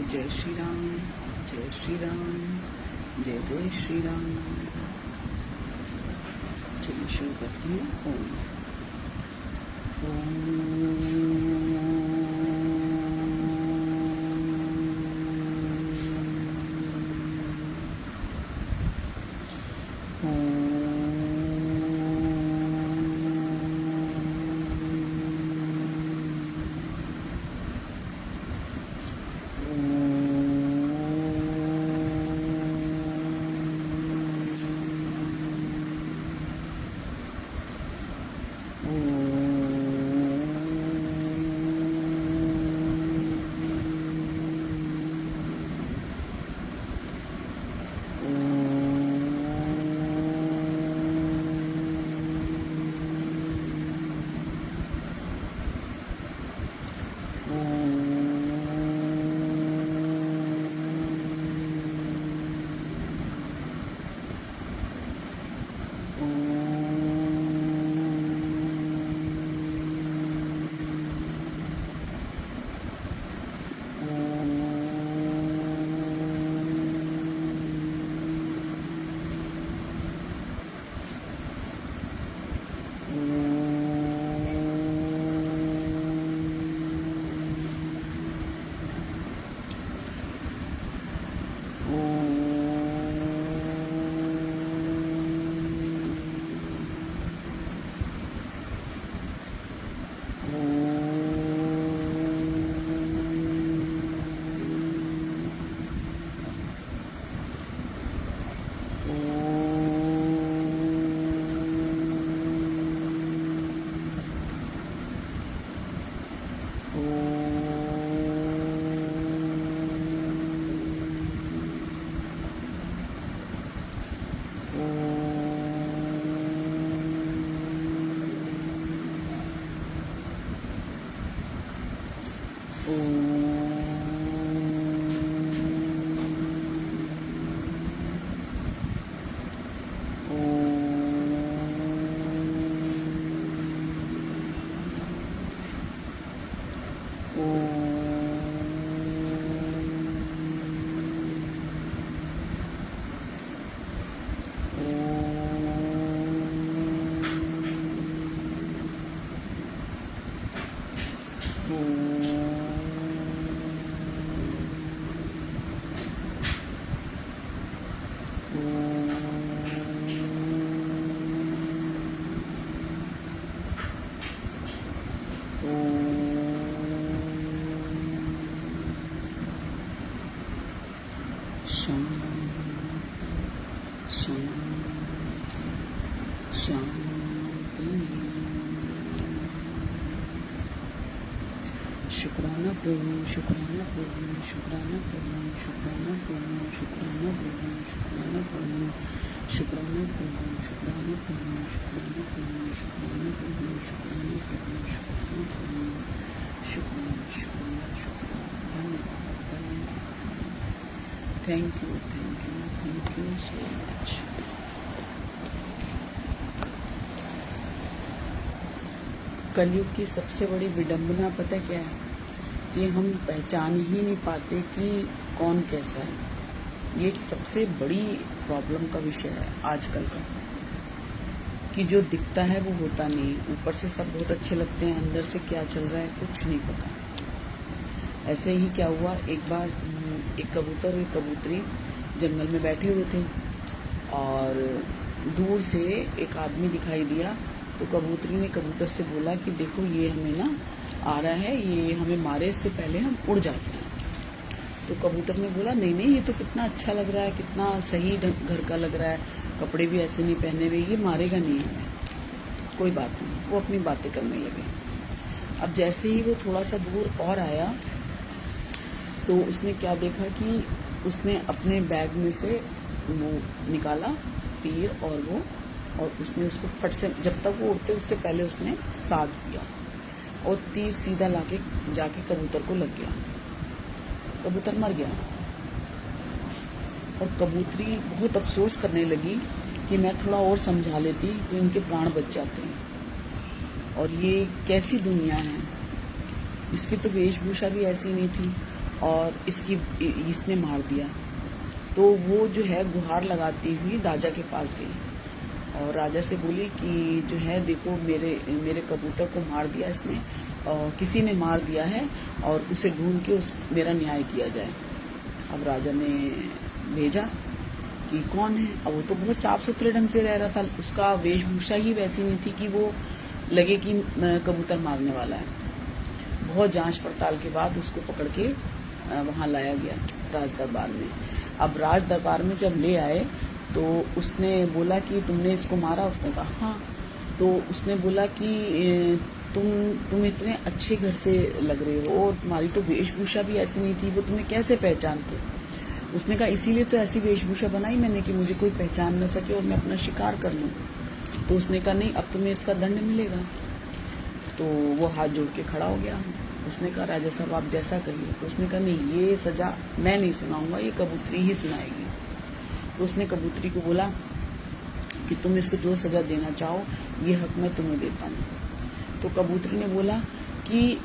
तो जय श्री राम, जय श्री राम, जय जय श्री राम। चलिए शुरू करती हूँ। शुक्राना प्रभु, शुक्राना प्रभु, शुक्राना प्रभु, शुक्राना प्रभु, शुक्राना प्रभु, शुक्राना प्रभु, शुक्राना प्रभु, शुक्राना प्रभु, शुक्राना प्रभु, शुक्राना प्रभु, शुक्राना प्रभु, शुक्राना प्रभु, शुक्रिया शुक्रिया शुक्रिया, धन्यवाद धन्यवाद। Thank you so much. कलयुग की सबसे बड़ी विडंबना पता क्या है कि हम पहचान ही नहीं पाते कि कौन कैसा है। ये एक सबसे बड़ी प्रॉब्लम का विषय है आजकल का, कि जो दिखता है वो होता नहीं। ऊपर से सब बहुत अच्छे लगते हैं, अंदर से क्या चल रहा है कुछ नहीं पता। ऐसे ही क्या हुआ, एक बार एक कबूतर और एक कबूतरी जंगल में बैठे हुए थे और दूर से एक आदमी दिखाई दिया। तो कबूतरी ने कबूतर से बोला कि देखो ये हमें ना आ रहा है, ये हमें मारे से पहले हम उड़ जाते हैं। तो कबूतर ने बोला नहीं नहीं, ये तो कितना अच्छा लग रहा है, कितना सही घर का लग रहा है, कपड़े भी ऐसे नहीं पहने हुए, ये मारेगा नहीं हमें, कोई बात नहीं। वो अपनी बातें करने लगे। अब जैसे ही वो थोड़ा सा दूर और आया तो उसने क्या देखा कि उसने अपने बैग में से वो निकाला तीर और उसने उसको फट से, जब तक वो उड़ते उससे पहले उसने साध दिया और तीर सीधा लाके जाके कबूतर को लग गया। कबूतर मर गया और कबूतरी बहुत अफसोस करने लगी कि मैं थोड़ा और समझा लेती तो इनके प्राण बच जाते हैं। और ये कैसी दुनिया है, इसकी तो वेशभूषा भी ऐसी नहीं थी और इसने मार दिया। तो वो जो है गुहार लगाती हुई राजा के पास गई और राजा से बोली कि जो है देखो मेरे कबूतर को मार दिया इसने, और किसी ने मार दिया है और उसे ढूंढ के मेरा न्याय किया जाए। अब राजा ने भेजा कि कौन है। अब वो तो बहुत साफ सुथरे ढंग से रह रहा था, उसका वेशभूषा ही वैसी नहीं थी कि वो लगे कि कबूतर मारने वाला है। बहुत जांच पड़ताल के बाद उसको पकड़ के वहाँ लाया गया राज दरबार में। अब राज दरबार में जब ले आए तो उसने बोला कि तुमने इसको मारा? उसने कहा हाँ। तो उसने बोला कि तुम इतने अच्छे घर से लग रहे हो और तुम्हारी तो वेशभूषा भी ऐसी नहीं थी, वो तुम्हें कैसे पहचानते? उसने कहा इसीलिए तो ऐसी वेशभूषा बनाई मैंने कि मुझे कोई पहचान न सके और मैं अपना शिकार कर लूँ। तो उसने कहा नहीं, अब तुम्हें इसका दंड मिलेगा। तो वो हाथ जोड़ के खड़ा हो गया। उसने कहा राजा साहब आप जैसा कहिए। तो उसने कहा नहीं, ये सजा मैं नहीं सुनाऊंगा, ये कबूतरी ही सुनाएगी। तो उसने कबूतरी को बोला कि तुम इसको जो सजा देना चाहो ये हक मैं तुम्हें देता हूँ। तो कबूतरी ने बोला कि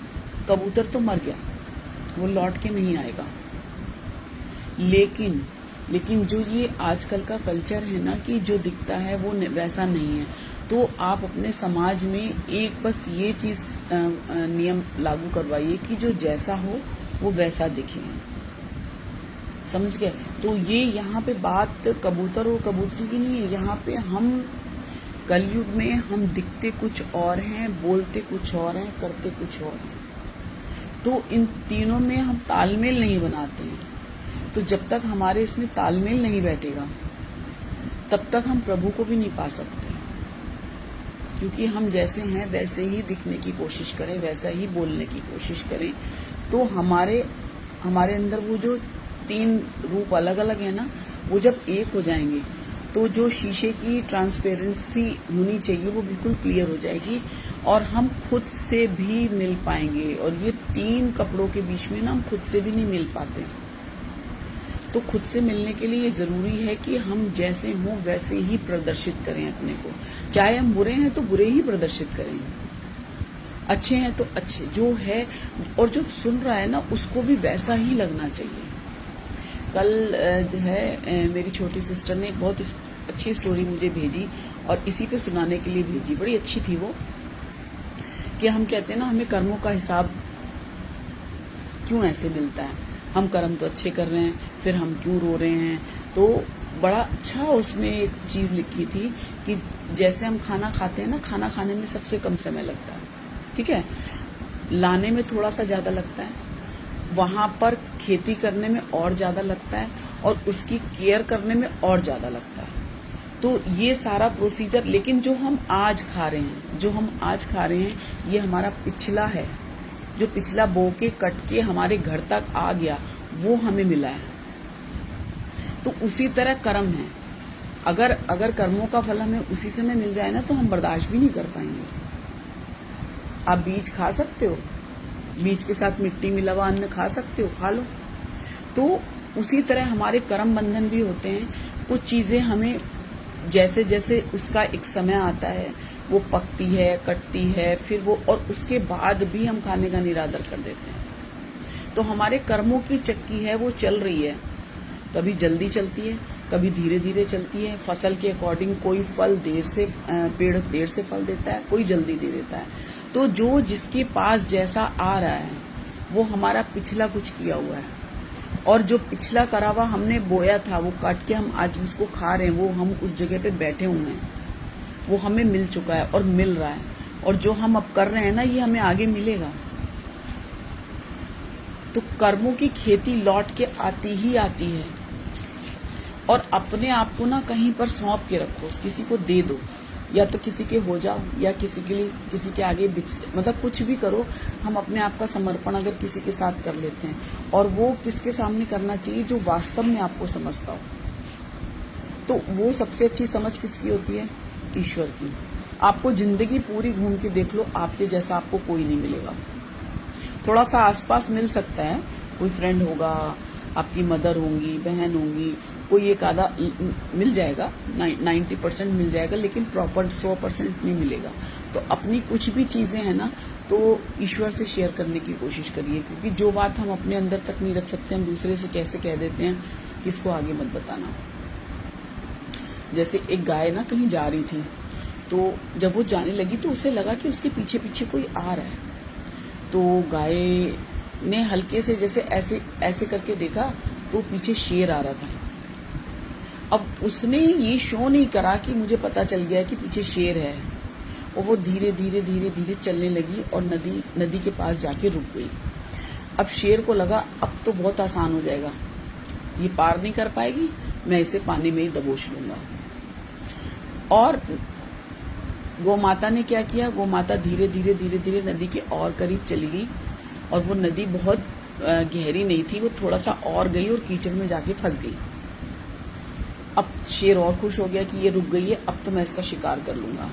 कबूतर तो मर गया, वो लौट के नहीं आएगा, लेकिन जो ये आजकल का कल्चर है ना कि जो दिखता है वो वैसा नहीं है। तो आप अपने समाज में एक बस ये चीज नियम लागू करवाइए कि जो जैसा हो वो वैसा दिखे। समझ गए? तो ये यहाँ पे बात कबूतर और कबूतरी की नहीं है। यहाँ पे हम कलयुग में हम दिखते कुछ और हैं, बोलते कुछ और हैं, करते कुछ और हैं। तो इन तीनों में हम तालमेल नहीं बनाते हैं। तो जब तक हमारे इसमें तालमेल नहीं बैठेगा तब तक हम प्रभु को भी नहीं पा सकते। क्योंकि हम जैसे हैं वैसे ही दिखने की कोशिश करें, वैसा ही बोलने की कोशिश करें, तो हमारे अंदर वो जो तीन रूप अलग अलग है ना, वो जब एक हो जाएंगे तो जो शीशे की ट्रांसपेरेंसी होनी चाहिए वो बिल्कुल क्लियर हो जाएगी और हम खुद से भी मिल पाएंगे। और ये तीन कपड़ों के बीच में ना हम खुद से भी नहीं मिल पाते। तो खुद से मिलने के लिए जरूरी है कि हम जैसे हों वैसे ही प्रदर्शित करें अपने को। चाहे हम बुरे हैं तो बुरे ही प्रदर्शित करें, अच्छे हैं तो अच्छे जो है, और जो सुन रहा है ना उसको भी वैसा ही लगना चाहिए। कल जो है मेरी छोटी सिस्टर ने एक बहुत अच्छी स्टोरी मुझे भेजी और इसी पे सुनाने के लिए भेजी। बड़ी अच्छी थी वो, कि हम कहते हैं ना हमें कर्मों का हिसाब क्यों ऐसे मिलता है, हम कर्म तो अच्छे कर रहे हैं फिर हम क्यों रो रहे हैं। तो बड़ा अच्छा उसमें एक चीज लिखी थी कि जैसे हम खाना खाते हैं ना, खाना खाने में सबसे कम समय लगता है, ठीक है, लाने में थोड़ा सा ज्यादा लगता है, वहां पर खेती करने में और ज्यादा लगता है और उसकी केयर करने में और ज्यादा लगता है। तो ये सारा प्रोसीजर, लेकिन जो हम आज खा रहे हैं ये हमारा पिछला है, जो पिछला बो के कट के हमारे घर तक आ गया वो हमें मिला है। तो उसी तरह कर्म है। अगर कर्मों का फल हमें उसी समय मिल जाए ना तो हम बर्दाश्त भी नहीं कर पाएंगे। आप बीज खा सकते हो, बीज के साथ मिट्टी मिला हुआ अन्न खा सकते हो, खा लो। तो उसी तरह हमारे कर्म बंधन भी होते हैं। कुछ चीजें हमें जैसे जैसे उसका एक समय आता है वो पकती है, कटती है, फिर वो, और उसके बाद भी हम खाने का निरादर कर देते हैं। तो हमारे कर्मों की चक्की है वो चल रही है, कभी जल्दी चलती है, कभी धीरे धीरे चलती है। फसल के अकॉर्डिंग कोई फल पेड़ देर से फल देता है, कोई जल्दी दे देता है। तो जो जिसके पास जैसा आ रहा है वो हमारा पिछला कुछ किया हुआ है, और जो पिछला करा हुआ हमने बोया था वो काट के हम आज उसको खा रहे हैं, वो हम उस जगह पे बैठे हुए हैं, वो हमें मिल चुका है और मिल रहा है। और जो हम अब कर रहे हैं ना ये हमें आगे मिलेगा। तो कर्मों की खेती लौट के आती ही आती है। और अपने आप को ना कहीं पर सौंप के रखो, किसी को दे दो, या तो किसी के हो जाओ या किसी के लिए किसी के आगे मतलब कुछ भी करो। हम अपने आप का समर्पण अगर किसी के साथ कर लेते हैं, और वो किसके सामने करना चाहिए, जो वास्तव में आपको समझता हो। तो वो सबसे अच्छी समझ किसकी होती है? ईश्वर की। आपको जिंदगी पूरी घूम के देख लो, आपके जैसा आपको कोई नहीं मिलेगा। थोड़ा सा आसपास मिल सकता है, कोई फ्रेंड होगा, आपकी मदर होंगी, बहन होंगी, कोई एक आधा मिल जाएगा, 90% मिल जाएगा, लेकिन प्रॉपर 100% नहीं मिलेगा। तो अपनी कुछ भी चीजें हैं ना तो ईश्वर से शेयर करने की कोशिश करिए, क्योंकि जो बात हम अपने अंदर तक नहीं रख सकते हम दूसरे से कैसे कह देते हैं कि इसको आगे मत बताना। जैसे एक गाय ना कहीं जा रही थी, तो जब वो जाने लगी तो उसे लगा कि उसके पीछे पीछे कोई आ रहा है। तो गाय ने हल्के से जैसे ऐसे ऐसे करके देखा तो पीछे शेर आ रहा था। अब उसने ये शो नहीं करा कि मुझे पता चल गया कि पीछे शेर है, और वो धीरे धीरे धीरे धीरे चलने लगी और नदी के पास जाके रुक गई। अब शेर को लगा अब तो बहुत आसान हो जाएगा, ये पार नहीं कर पाएगी, मैं इसे पानी में ही दबोच लूंगा। और गौ माता ने क्या किया, गौ माता धीरे धीरे धीरे धीरे नदी के और करीब चली गई, और वो नदी बहुत गहरी नहीं थी, वो थोड़ा सा और गई और कीचड़ में जाके फंस गई। अब शेर और खुश हो गया कि ये रुक गई है, अब तो मैं इसका शिकार कर लूंगा।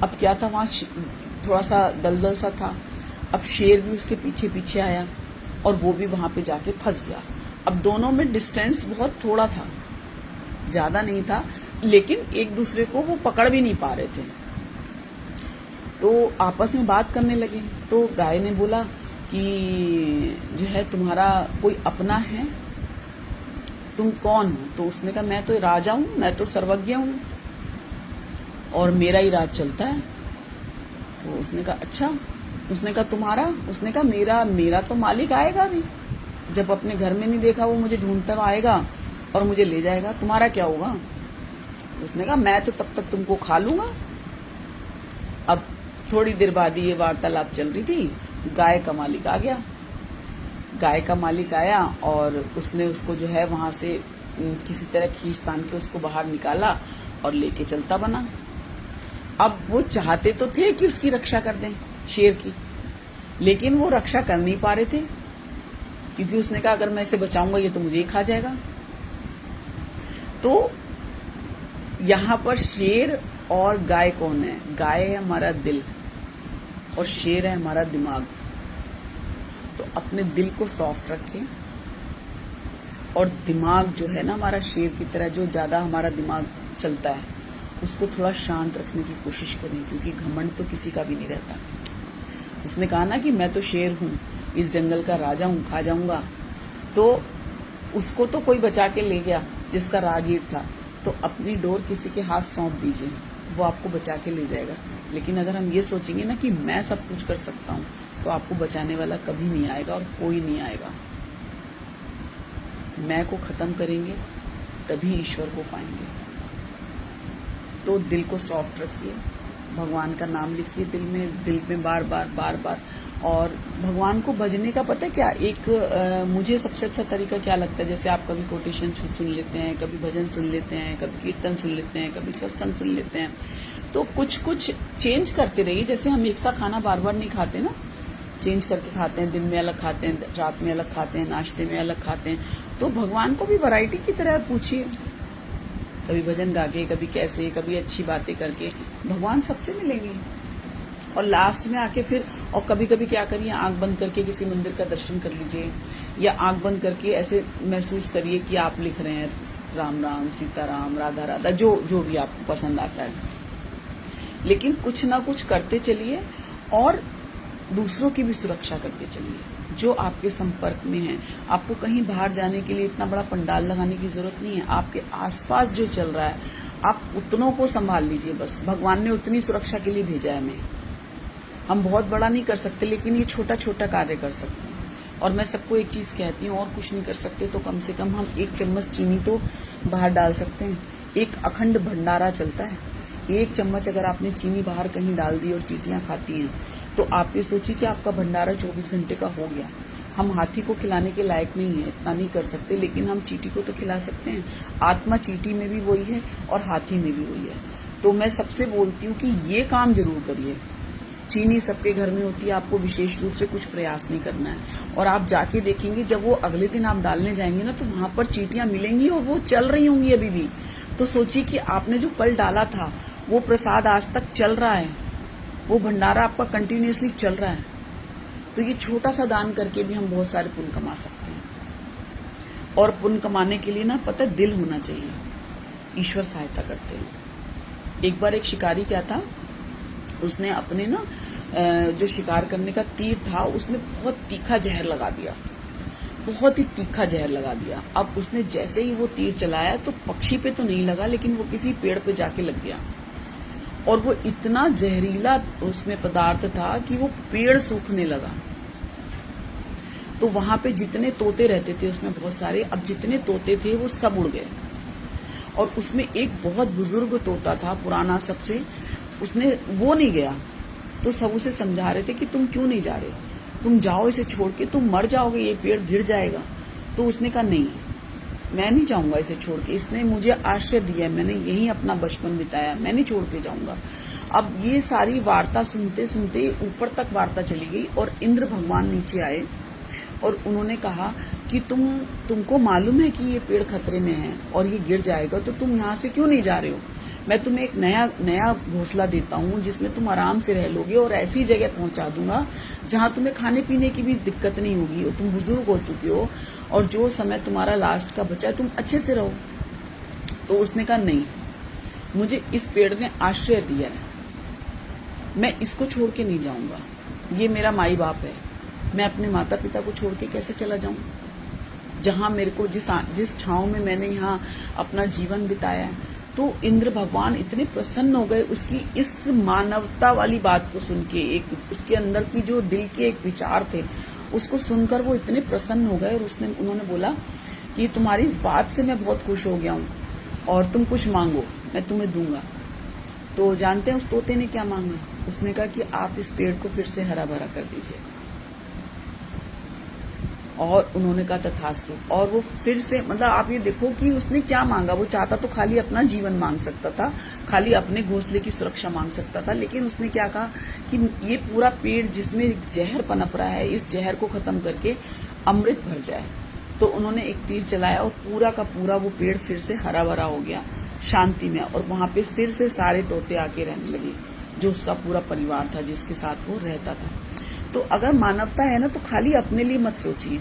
अब क्या था, वहां थोड़ा सा दलदल सा था। अब शेर भी उसके पीछे पीछे आया और वो भी वहां पे जाके फंस गया। अब दोनों में डिस्टेंस बहुत थोड़ा था, ज्यादा नहीं था, लेकिन एक दूसरे को वो पकड़ भी नहीं पा रहे थे। तो आपस में बात करने लगे। तो गाय ने बोला कि जो है तुम्हारा कोई अपना है, तुम कौन हो? तो उसने कहा मैं तो राजा हूं, मैं तो सर्वज्ञ हूं और मेरा ही राज चलता है। तो उसने कहा अच्छा। उसने कहा तुम्हारा? उसने कहा मेरा तो मालिक आएगा भी, जब अपने घर में नहीं देखा वो मुझे ढूंढता हुआ आएगा और मुझे ले जाएगा। तुम्हारा क्या होगा? उसने कहा मैं तो तब तक तुमको खा लूंगा। अब थोड़ी देर बाद ये वार्तालाप चल रही थी, गाय का मालिक आ गया। गाय का मालिक आया और उसने उसको जो है वहां से किसी तरह खींच तान के उसको बाहर निकाला और लेके चलता बना। अब वो चाहते तो थे कि उसकी रक्षा कर दें, शेर की, लेकिन वो रक्षा कर नहीं पा रहे थे, क्योंकि उसने कहा अगर मैं इसे बचाऊंगा ये तो मुझे ही खा जाएगा। तो यहाँ पर शेर और गाय कौन है? गाय है हमारा दिल और शेर है हमारा दिमाग। तो अपने दिल को सॉफ्ट रखें, और दिमाग जो है ना हमारा शेर की तरह जो ज्यादा हमारा दिमाग चलता है उसको थोड़ा शांत रखने की कोशिश करें, क्योंकि घमंड तो किसी का भी नहीं रहता। उसने कहा ना कि मैं तो शेर हूं, इस जंगल का राजा हूं, खा जाऊंगा। तो उसको तो कोई बचा के ले गया जिसका राहगीर था, तो अपनी डोर किसी के हाथ सौंप दीजिए, वो आपको बचा के ले जाएगा। लेकिन अगर हम ये सोचेंगे ना कि मैं सब कुछ कर सकता हूँ, तो आपको बचाने वाला कभी नहीं आएगा और कोई नहीं आएगा। मैं को खत्म करेंगे तभी ईश्वर को पाएंगे। तो दिल को सॉफ्ट रखिए, भगवान का नाम लिखिए दिल में बार बार। और भगवान को भजने का पता है क्या, मुझे सबसे अच्छा तरीका क्या लगता है, जैसे आप कभी कोटेशन सुन लेते हैं, कभी भजन सुन लेते हैं, कभी कीर्तन सुन लेते हैं, कभी सत्संग सुन लेते हैं, तो कुछ चेंज करते रहिए। जैसे हम एक सा खाना बार बार नहीं खाते ना, चेंज करके खाते हैं, दिन में अलग खाते हैं, रात में अलग खाते हैं, नाश्ते में अलग खाते हैं। तो भगवान को भी वैरायटी की तरह पूछिए, कभी भजन गा के, कभी कैसे, कभी अच्छी बातें करके, भगवान सबसे मिलेंगे। और लास्ट में आके फिर, और कभी कभी क्या करिए, आंख बंद करके किसी मंदिर का दर्शन कर लीजिए, या आंख बंद करके ऐसे महसूस करिए कि आप लिख रहे हैं राम राम, सीता राम, राधा राधा, जो भी आपको पसंद आता है। लेकिन कुछ ना कुछ करते चलिए और दूसरों की भी सुरक्षा करके चलिए जो आपके संपर्क में है। आपको कहीं बाहर जाने के लिए इतना बड़ा पंडाल लगाने की जरूरत नहीं है। आपके आसपास जो चल रहा है आप उतनों को संभाल लीजिए, बस भगवान ने उतनी सुरक्षा के लिए भेजा है हमें। हम बहुत बड़ा नहीं कर सकते, लेकिन ये छोटा छोटा कार्य कर सकते हैं। और मैं सबको एक चीज कहती हूँ, और कुछ नहीं कर सकते तो कम से कम हम 1 चम्मच चीनी तो बाहर डाल सकते हैं। एक अखंड भंडारा चलता है, 1 चम्मच अगर आपने चीनी बाहर कहीं डाल दी और चींटियां खाती हैं, तो आप ये सोचिए कि आपका भंडारा 24 घंटे का हो गया। हम हाथी को खिलाने के लायक नहीं है, इतना नहीं कर सकते, लेकिन हम चींटी को तो खिला सकते हैं। आत्मा चींटी में भी वही है और हाथी में भी वही है। तो मैं सबसे बोलती हूँ कि ये काम जरूर करिए। चीनी सबके घर में होती है, आपको विशेष रूप से कुछ प्रयास नहीं करना है। और आप जाके देखेंगे, जब वो अगले दिन आप डालने जाएंगे ना, तो वहां पर चींटियां मिलेंगी और वो चल रही होंगी अभी भी। तो सोचिए कि आपने जो कल डाला था वो प्रसाद आज तक चल रहा है, वो भंडारा आपका कंटिन्यूअसली चल रहा है। तो ये छोटा सा दान करके भी हम बहुत सारे पुण्य कमा सकते हैं। और पुण्य कमाने के लिए ना पता दिल होना चाहिए, ईश्वर सहायता करते हैं। एक बार एक शिकारी क्या था, उसने अपने ना जो शिकार करने का तीर था उसमें बहुत तीखा जहर लगा दिया, बहुत ही तीखा जहर लगा दिया। अब उसने जैसे ही वो तीर चलाया तो पक्षी पे तो नहीं लगा, लेकिन वो किसी पेड़ पे जाके लग गया, और वो इतना जहरीला उसमें पदार्थ था कि वो पेड़ सूखने लगा। तो वहां पे जितने तोते रहते थे उसमें बहुत सारे, अब जितने तोते थे वो सब उड़ गए। और उसमें एक बहुत बुजुर्ग तोता था, पुराना सबसे, उसने वो नहीं गया। तो सब उसे समझा रहे थे कि तुम क्यों नहीं जा रहे, तुम जाओ इसे छोड़ के, तुम मर जाओगे, ये पेड़ गिर जाएगा। तो उसने कहा नहीं, मैं नहीं जाऊंगा इसे छोड़ के, इसने मुझे आश्रय दिया है, मैंने यहीं अपना बचपन बिताया, मैं नहीं छोड़ के जाऊंगा। अब ये सारी वार्ता सुनते सुनते ऊपर तक वार्ता चली गई और इंद्र भगवान नीचे आए और उन्होंने कहा कि तुमको मालूम है कि ये पेड़ खतरे में है और ये गिर जाएगा, तो तुम यहाँ से क्यों नहीं जा रहे हो? मैं तुम्हें एक नया घोंसला देता हूँ जिसमें तुम आराम से रह लोगे, और ऐसी जगह पहुंचा दूंगा जहाँ तुम्हें खाने पीने की भी दिक्कत नहीं होगी, और तुम बुजुर्ग हो चुके हो, और जो समय तुम्हारा लास्ट का बचा है तुम अच्छे से रहो। तो उसने कहा नहीं, मुझे इस पेड़ ने आश्रय दिया है, मैं इसको छोड़ के नहीं जाऊंगा, ये मेरा माई बाप है, मैं अपने माता पिता को छोड़ के कैसे चला जाऊं, जहां मेरे को जिस छांव में मैंने यहाँ अपना जीवन बिताया है। तो इंद्र भगवान इतने प्रसन्न हो गए उसकी इस मानवता वाली बात को सुन के, एक उसके अंदर की जो दिल के एक विचार थे उसको सुनकर वो इतने प्रसन्न हो गए, और उन्होंने बोला कि तुम्हारी इस बात से मैं बहुत खुश हो गया हूँ, और तुम कुछ मांगो मैं तुम्हें दूंगा। तो जानते हैं उस तोते ने क्या मांगा? उसने कहा कि आप इस पेड़ को फिर से हरा भरा कर दीजिए। और उन्होंने कहा तथास्तु। और वो फिर से, मतलब आप ये देखो कि उसने क्या मांगा। वो चाहता तो खाली अपना जीवन मांग सकता था, खाली अपने घोंसले की सुरक्षा मांग सकता था, लेकिन उसने क्या कहा कि ये पूरा पेड़ जिसमें जहर पनप रहा है, इस जहर को खत्म करके अमृत भर जाए। तो उन्होंने एक तीर चलाया और पूरा का पूरा वो पेड़ फिर से हरा भरा हो गया, शांति में। और वहां पे फिर से सारे तोते आके रहने लगे, जो उसका पूरा परिवार था जिसके साथ वो रहता था। तो अगर मानवता है ना, तो खाली अपने लिए मत सोचिए।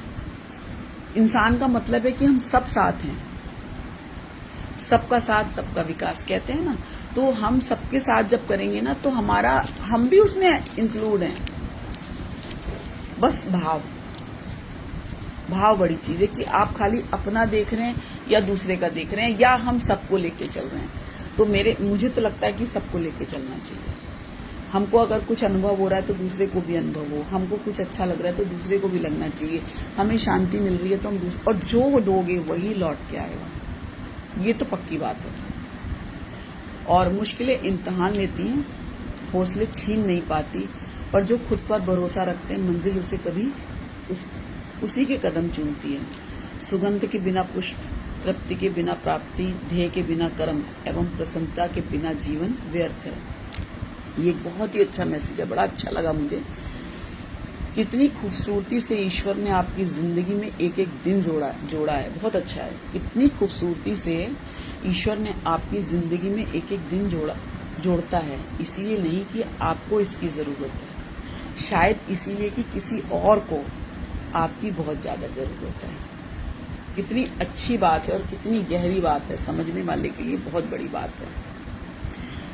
इंसान का मतलब है कि हम सब साथ हैं, सबका साथ सबका विकास कहते हैं ना। तो हम सबके साथ जब करेंगे ना, तो हम भी उसमें इंक्लूड हैं। बस भाव बड़ी चीज है कि आप खाली अपना देख रहे हैं या दूसरे का देख रहे हैं, या हम सबको लेके चल रहे हैं। तो मुझे तो लगता है कि सबको लेके चलना चाहिए। हमको अगर कुछ अनुभव हो रहा है तो दूसरे को भी अनुभव हो, हमको कुछ अच्छा लग रहा है तो दूसरे को भी लगना चाहिए, हमें शांति मिल रही है तो हम और जो दोगे वही लौट के आएगा, ये तो पक्की बात है। और मुश्किलें इम्तिहान लेती हैं, हौसले छीन नहीं पाती, पर जो खुद पर भरोसा रखते हैं मंजिल उसे कभी उसी के कदम चूमती है। सुगंध के बिना पुष्प, तृप्ति के बिना प्राप्ति, ध्येय के बिना कर्म, एवं प्रसन्नता के बिना जीवन व्यर्थ है। ये एक बहुत ही अच्छा मैसेज है, बड़ा अच्छा लगा मुझे। कितनी खूबसूरती से ईश्वर ने आपकी जिंदगी में एक एक दिन जोड़ा है, बहुत अच्छा है। कितनी खूबसूरती से ईश्वर ने आपकी जिंदगी में एक एक दिन जोड़ता है, इसीलिए नहीं कि आपको इसकी जरूरत है, शायद इसीलिए कि किसी और को आपकी बहुत ज्यादा जरूरत है। कितनी अच्छी बात है और कितनी गहरी बात है, समझने वाले के लिए बहुत बड़ी बात है।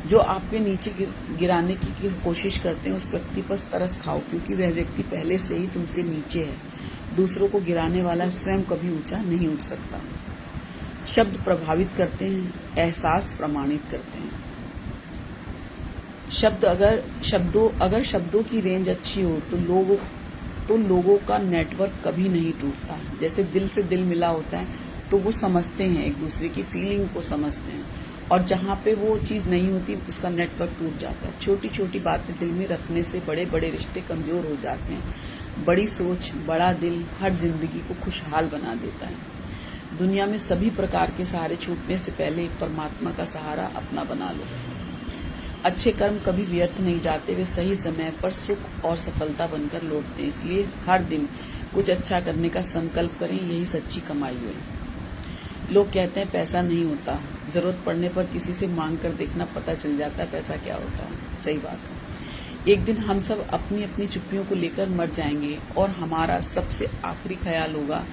जो आपके नीचे गिराने की कोशिश करते हैं उस व्यक्ति पर तरस खाओ, क्योंकि वह व्यक्ति पहले से ही तुमसे नीचे है। दूसरों को गिराने वाला स्वयं कभी ऊंचा नहीं उठ सकता। शब्द प्रभावित करते हैं, एहसास प्रमाणित करते हैं। अगर शब्दों की रेंज अच्छी हो तो लोगों का नेटवर्क कभी नहीं टूटता। जैसे दिल से दिल मिला होता है तो वो समझते हैं, एक दूसरे की फीलिंग को समझते हैं, और जहाँ पे वो चीज़ नहीं होती उसका नेटवर्क टूट जाता है। छोटी छोटी बातें दिल में रखने से बड़े बड़े रिश्ते कमजोर हो जाते हैं। बड़ी सोच, बड़ा दिल हर जिंदगी को खुशहाल बना देता है। दुनिया में सभी प्रकार के सहारे छूटने से पहले एक परमात्मा का सहारा अपना बना लो। अच्छे कर्म कभी व्यर्थ नहीं जाते, वे सही समय पर सुख और सफलता बनकर लौटते हैं। इसलिए हर दिन कुछ अच्छा करने का संकल्प करें, यही सच्ची कमाई है। लोग कहते हैं पैसा नहीं होता, जरूरत पड़ने पर किसी से मांग कर देखना, पता चल जाता है पैसा क्या होता है। सही बात है। एक दिन हम सब अपनी अपनी चुप्पियों को लेकर मर जाएंगे और हमारा सबसे आखिरी ख्याल होगा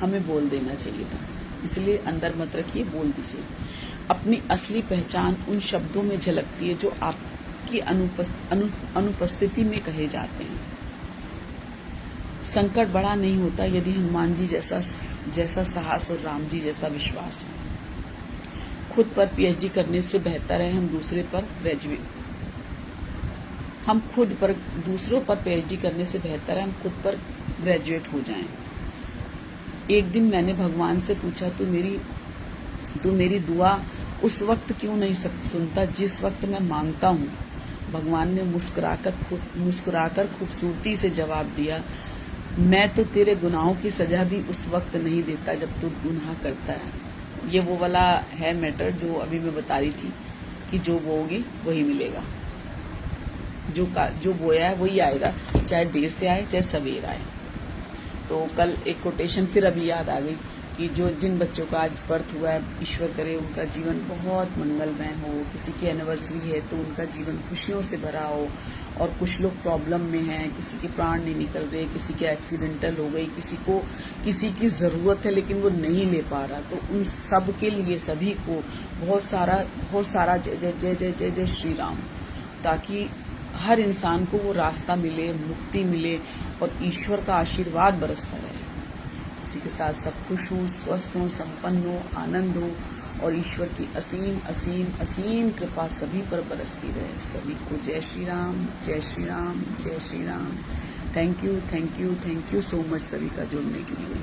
हमें बोल देना चाहिए था। इसलिए अंदर मत रखिए, बोल दीजिए। अपनी असली पहचान उन शब्दों में झलकती है जो की अनुपस्थिति में कहे जाते हैं। संकट बड़ा नहीं होता यदि हनुमान जी जैसा साहस और राम जी जैसा विश्वास हो। खुद पर पीएचडी करने से बेहतर है दूसरों पर पीएचडी करने से बेहतर है हम खुद पर ग्रेजुएट हो जाएं। एक दिन मैंने भगवान से पूछा, तू मेरी दुआ उस वक्त क्यों नहीं सुनता जिस वक्त मैं मांगता हूँ। भगवान ने मुस्कुराकर खूबसूरती से जवाब दिया, मैं तो तेरे गुनाहों की सजा भी उस वक्त नहीं देता जब तू गुनाह करता है। ये वो वाला है मैटर जो अभी मैं बता रही थी कि जो बोओगे वही मिलेगा, जो बोया है वही आएगा, चाहे देर से आए चाहे सवेर आए। तो कल एक कोटेशन फिर अभी याद आ गई कि जिन बच्चों का आज बर्थ हुआ है, ईश्वर करे उनका जीवन बहुत मंगलमय हो। किसी की एनिवर्सरी है तो उनका जीवन खुशियों से भरा हो। और कुछ लोग प्रॉब्लम में हैं, किसी के प्राण नहीं निकल रहे, किसी के एक्सीडेंटल हो गई, किसी की ज़रूरत है लेकिन वो नहीं ले पा रहा। तो उन सब के लिए सभी को बहुत सारा जय जय जय जय जय जय श्री राम, ताकि हर इंसान को वो रास्ता मिले, मुक्ति मिले और ईश्वर का आशीर्वाद बरसता रहे। इसी के साथ सब खुश हों, स्वस्थ हों, संपन्न हो, आनंद हो और ईश्वर की असीम असीम असीम कृपा सभी पर बरसती रहे। सभी को जय श्री राम, जय श्री राम, जय Shri Ram. Thank you so much सभी का जुड़ने के लिए।